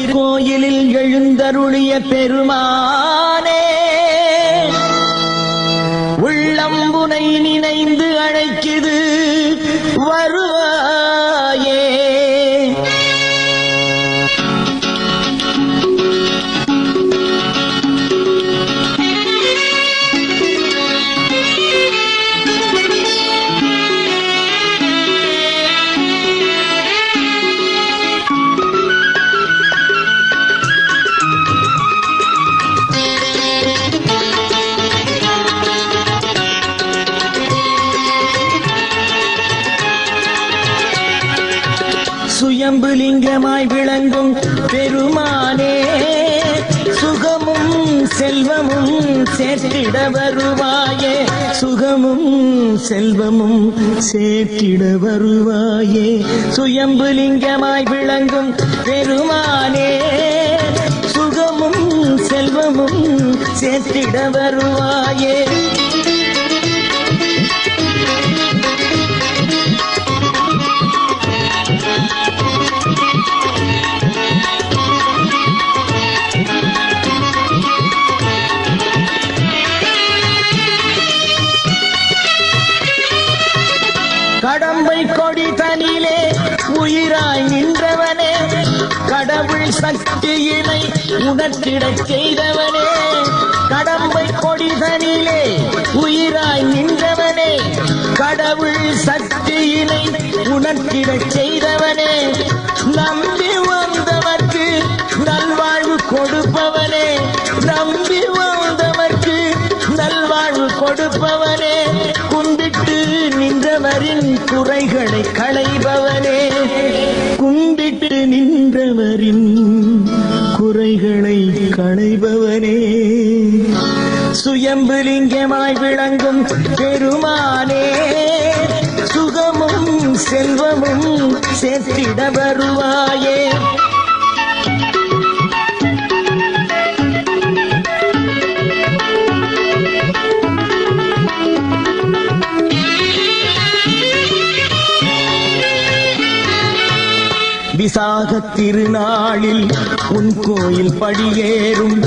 திருக்கோயிலில் எழுந்தருளிய பெருமானே, உள்ளம்புனை நினைந்து அழைக்குது வருவாயே. சுயம்புலிங்கமாய் விளங்கும் பெருமானே, சுகமும் செல்வமும் சேர்த்திட வருவாயே, சுகமும் செல்வமும் சேர்த்திட வருவாயே. சுயம்புலிங்கமாய் விளங்கும் பெருமானே, சுகமும் செல்வமும் சேர்த்திட வருவாயே. கடம்பை கொடி தனிலே உயிராய் நின்றவனே, கடவுள் சக்தியினை உணர்த்திடச் செய்தவனே. கடம்பை கொடி தனிலே உயிராய் நின்றவனே, கடவுள் சக்தியினை உணர்த்திடச் செய்தவனே. நம்பி வந்தவர்க்கு நல்வாழ்வு கொடுப்பவனே, நம்பி வந்தவர்க்கு நல்வாழ்வு கொடுப்பவனே. கும்பிட்டு நின்றவரின் குறைகளை களைபவனே, கும்பிட்டு நின்றவரின் குறைகளை களைபவனே. சுயம்புலிங்கமாய் விளங்கும் பெருமானே, சுகமும் செல்வமும் சேர்த்திட வருவாயே. விசாக திருநாளில் உன் கோயில் படியேறும்,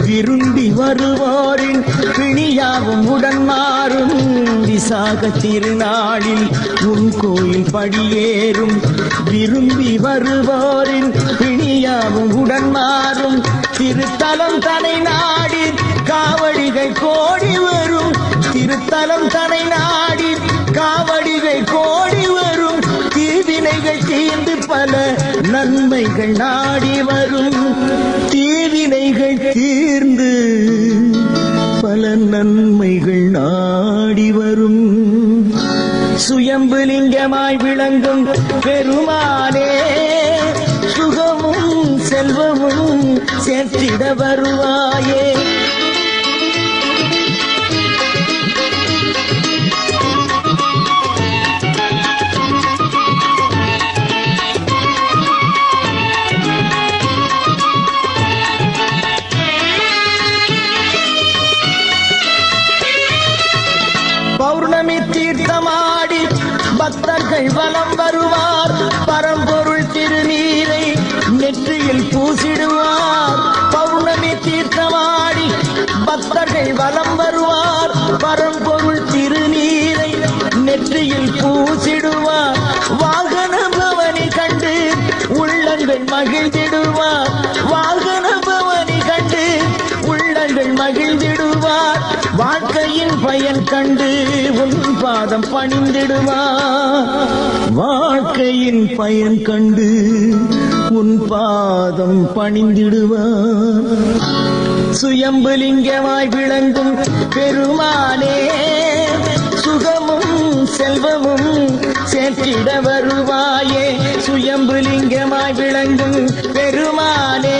விரும்பி வருவோரின் பிணியாவும் உடன் மாறும். விசாக திருநாளில் உன் கோயில் படியேறும், விரும்பி வருவோரின் பிணியாவும் உடன் மாறும். திருத்தலம் தனை நாடி காவடிகள் கோடி வரும், திருத்தலம் தனை நாடி காவடிகள் கோடி வரும். தீவினைகள் தீர்ந்து பல நன்மைகள் நாடி வரும், தீவினைகள் தீர்ந்து பல நன்மைகள் நாடி வரும். சுயம்புலிங்கமாய் விளங்கும் பெருமானே, சுகமும் செல்வமும் சேர்த்திட வருவாயே. பௌர்ணமி தீர்த்தமாடி பக்தர்கள் வலம் வருவார், பரம்பொருள் திருநீரை நெற்றியில் பூசிடுவார். பௌர்ணமி தீர்த்தமாடி பக்தர்கள் வலம் வருவார், பரம்பொருள் திருநீரை நெற்றியில் பூசிடுவார். வாகன பவனி கண்டு உள்ளங்கள் மகிழ்ந்திடுவார், வாகன பவனி கண்டு உள்ளங்கள் மகிழ்ந்திடுவார். வாழ்க்கையின் பயன் கண்டு உன் பாதம் பணிந்திடுவார், வாழ்க்கையின் பயன் கண்டு உன் பாதம் பணிந்திடுவார். சுயம்புலிங்கமாய் விளங்கும் பெருமானே, சுகமும் செல்வமும் சேர்த்திட வருவாயே. சுயம்புலிங்கமாய் விளங்கும் பெருமானே,